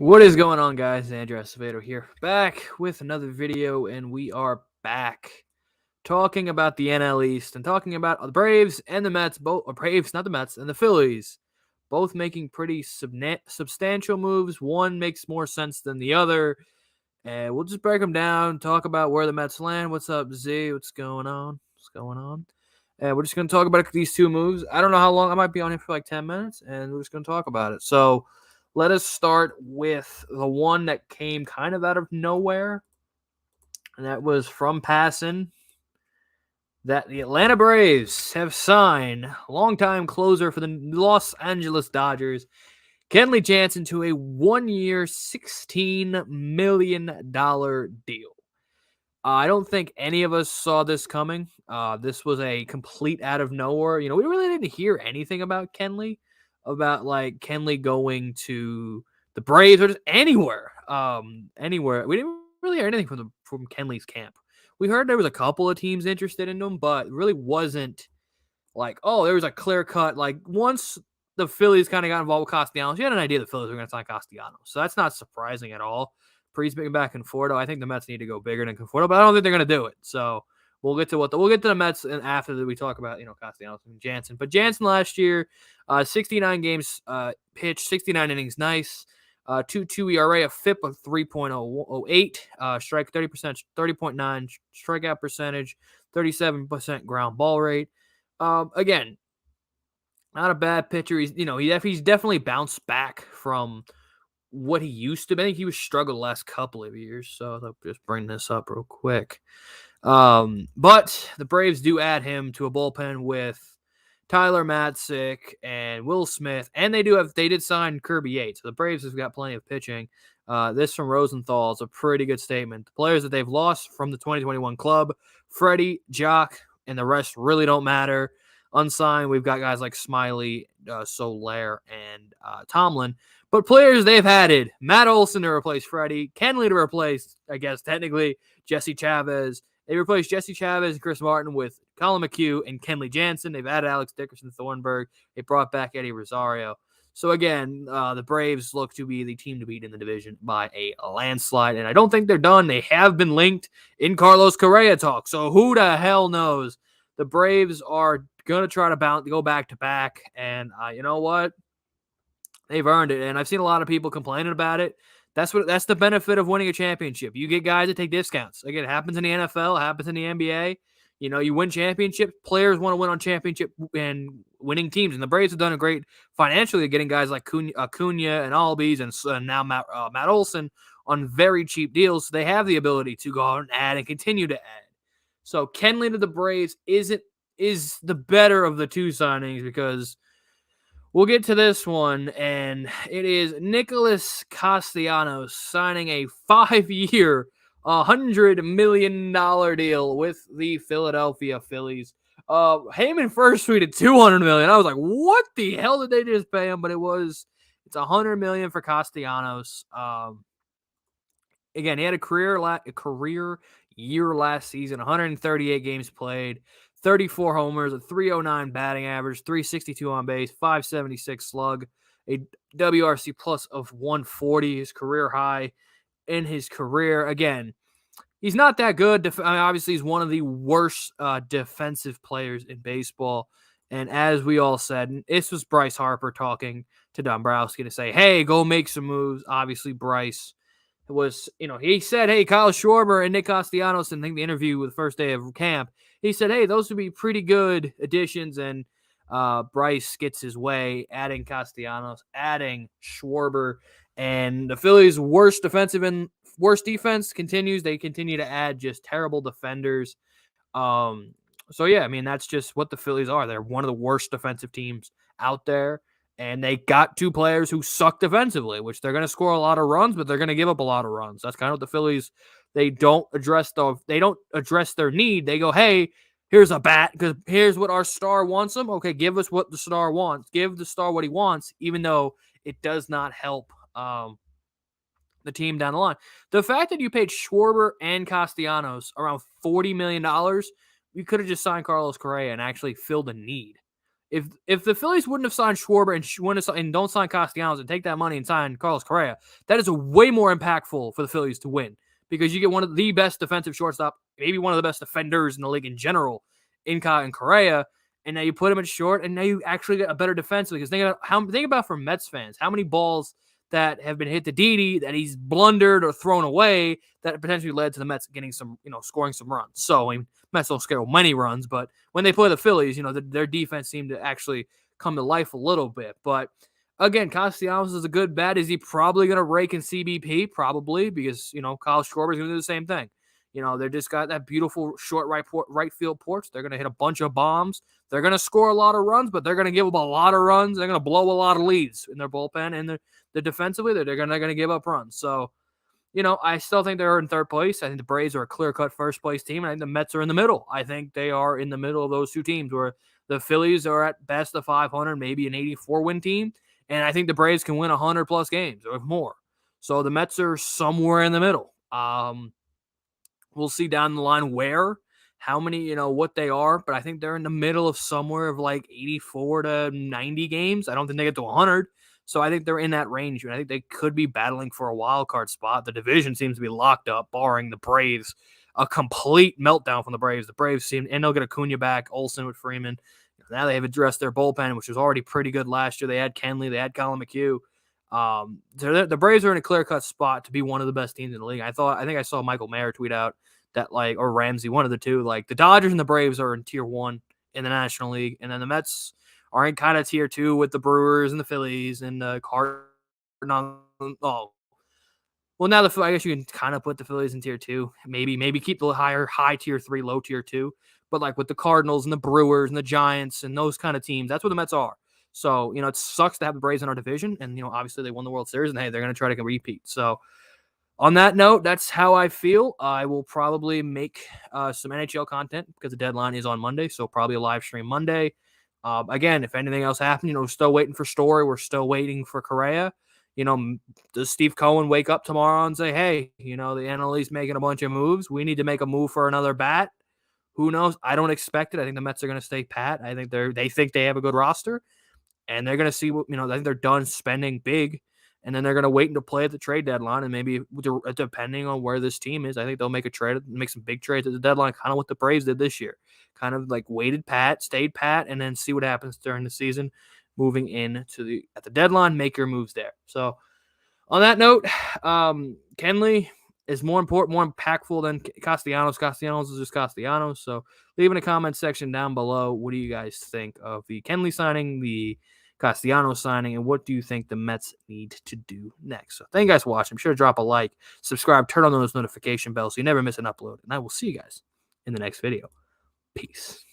What is going on, guys? Andrew Acevedo here, back with another video, and we are back talking about the NL East and talking about the Braves and the Mets, both Braves, not the Mets, and the Phillies, both making pretty substantial moves. One makes more sense than the other, and we'll just break them down, talk about where the Mets land. What's up, Z? What's going on? What's going on? And we're just going to talk about these two moves. I don't know how long. I might be on here for like 10 minutes, and we're just going to talk about it. So let us start with the one that came kind of out of nowhere, and that was from Passan, that the Atlanta Braves have signed longtime closer for the Los Angeles Dodgers, Kenley Jansen, to a 1-year, $16 million deal. I don't think any of us saw this coming. This was a complete out of nowhere. We really didn't hear anything about Kenley, like Kenley going to the Braves or just anywhere. Anywhere. We didn't really hear anything from Kenley's camp. We heard there was a couple of teams interested in him, but it really wasn't like, oh, there was a clear cut. Like once the Phillies kind of got involved with Castellanos, you had an idea the Phillies were going to sign Castellanos. So that's not surprising at all. Pre's been back in Conforto. I think the Mets need to go bigger than Conforto, but I don't think they're going to do it. So we'll get to the Mets and after that we talk about Castellanos and Jansen. But Jansen last year, 69 games pitched, 69 innings, nice. 2.2 ERA, a FIP of 3.08, strike 30%, 30.9 strikeout percentage, 37% ground ball rate. Again, not a bad pitcher. He's definitely bounced back from what he used to be. I think he was struggling the last couple of years, so I'll just bring this up real quick. But the Braves do add him to a bullpen with Tyler Matzik and Will Smith, and they did sign Kirby Yates. So the Braves have got plenty of pitching. This from Rosenthal is a pretty good statement. The players that they've lost from the 2021 club, Freddie, Jock, and the rest really don't matter. Unsigned, we've got guys like Smiley, Soler, and Tomlin. But players they've added, Matt Olson to replace Freddie, Kenley to replace, I guess, technically, Jesse Chavez. They replaced Jesse Chavez and Chris Martin with Colin McHugh and Kenley Jansen. They've added Alex Dickerson Thornburg. They brought back Eddie Rosario. So, again, the Braves look to be the team to beat in the division by a landslide. And I don't think they're done. They have been linked in Carlos Correa talk. So who the hell knows? The Braves are going to try to go back-to-back. And you know what? They've earned it, and I've seen a lot of people complaining about it. That's the benefit of winning a championship. You get guys that take discounts. Again, it happens in the NFL, it happens in the NBA. You win championships. Players want to win on championship and winning teams, and the Braves have done a great financially getting guys like Acuna and Albies and now Matt Olson on very cheap deals. So they have the ability to go out and add and continue to add. So Kenley to the Braves is the better of the two signings because we'll get to this one, and it is Nicholas Castellanos signing a 5-year, $100 million deal with the Philadelphia Phillies. Heyman first tweeted $200 million. I was like, what the hell did they just pay him? But it's $100 million for Castellanos. Again, he had a career year last season, 138 games played. 34 homers, a 309 batting average, 362 on base, 576 slug, a WRC plus of 140, his career high in his career. Again, he's not that good. Obviously, he's one of the worst defensive players in baseball. And as we all said, this was Bryce Harper talking to Dombrowski to say, hey, go make some moves. Obviously, Bryce he said, hey, Kyle Schwarber and Nick Castellanos, and I think the interview with the first day of camp, he said, hey, those would be pretty good additions, and Bryce gets his way, adding Castellanos, adding Schwarber, and the Phillies' worst defense continues. They continue to add just terrible defenders. So, yeah, that's just what the Phillies are. They're one of the worst defensive teams out there. And they got two players who suck defensively, which they're going to score a lot of runs, but they're going to give up a lot of runs. That's kind of what the Phillies, they don't address their need. They go, hey, here's a bat because here's what our star wants them. Okay, give us what the star wants. Give the star what he wants, even though it does not help the team down the line. The fact that you paid Schwarber and Castellanos around $40 million, you could have just signed Carlos Correa and actually filled a need. If the Phillies wouldn't have signed Schwarber and don't sign Castellanos and take that money and sign Carlos Correa, that is a way more impactful for the Phillies to win because you get one of the best defensive shortstop, maybe one of the best defenders in the league in general, in Correa, and now you put him at short, and now you actually get a better defense because think about for Mets fans how many balls that have been hit to Didi that he's blundered or thrown away that potentially led to the Mets getting some, scoring some runs. So, I mean, Mets don't scare many runs, but when they play the Phillies, their defense seemed to actually come to life a little bit. But again, Castellanos is a good bet. Is he probably going to rake in CBP? Probably, because, Kyle Schwarber is going to do the same thing. They just got that beautiful short right field porch. They're going to hit a bunch of bombs. They're going to score a lot of runs, but they're going to give up a lot of runs. They're going to blow a lot of leads in their bullpen, and they're defensively, they're going to give up runs. So, I still think they're in third place. I think the Braves are a clear-cut first-place team, and I think the Mets are in the middle. I think they are in the middle of those two teams where the Phillies are at best a 500, maybe an 84-win team, and I think the Braves can win 100-plus games or more. So the Mets are somewhere in the middle. We'll see down the line how many, what they are, but I think they're in the middle of somewhere of like 84 to 90 games. I don't think they get to 100. So I think they're in that range, and I think they could be battling for a wild card spot. The division seems to be locked up, barring the Braves. A complete meltdown from the Braves. The Braves and they'll get Acuna back, Olsen with Freeman. Now they have addressed their bullpen, which was already pretty good last year. They had Kenley, they had Colin McHugh. The Braves are in a clear-cut spot to be one of the best teams in the league. I think I saw Michael Mayer tweet out that or Ramsey, one of the two, the Dodgers and the Braves are in tier 1 in the National League, and then the Mets are in kind of tier 2 with the Brewers and the Phillies and the Cardinals. Well, now I guess you can kind of put the Phillies in tier 2. Maybe keep the high tier 3, low tier 2. But with the Cardinals and the Brewers and the Giants and those kind of teams, that's what the Mets are. So, it sucks to have the Braves in our division. And, obviously they won the World Series, and hey, they're going to try to repeat. So, on that note, that's how I feel. I will probably make some NHL content because the deadline is on Monday. So, probably a live stream Monday. Again, if anything else happens, we're still waiting for Story. We're still waiting for Correa. Does Steve Cohen wake up tomorrow and say, hey, the NL East making a bunch of moves. We need to make a move for another bat. Who knows? I don't expect it. I think the Mets are going to stay pat. I think they think they have a good roster, and they're going to see what, I think they're done spending big, and then they're going to wait to play at the trade deadline, and maybe depending on where this team is, I think they'll make a trade, make some big trades at the deadline, kind of what the Braves did this year. Kind of waited pat, stayed pat, and then see what happens during the season. Moving into at the deadline, make your moves there. So, on that note, Kenley is more important, more impactful than Castellanos. Castellanos is just Castellanos. So, leave in the comment section down below. What do you guys think of the Kenley signing, the Castellanos signing, and what do you think the Mets need to do next? So, thank you guys for watching. Be sure to drop a like, subscribe, turn on those notification bells so you never miss an upload. And I will see you guys in the next video. Peace.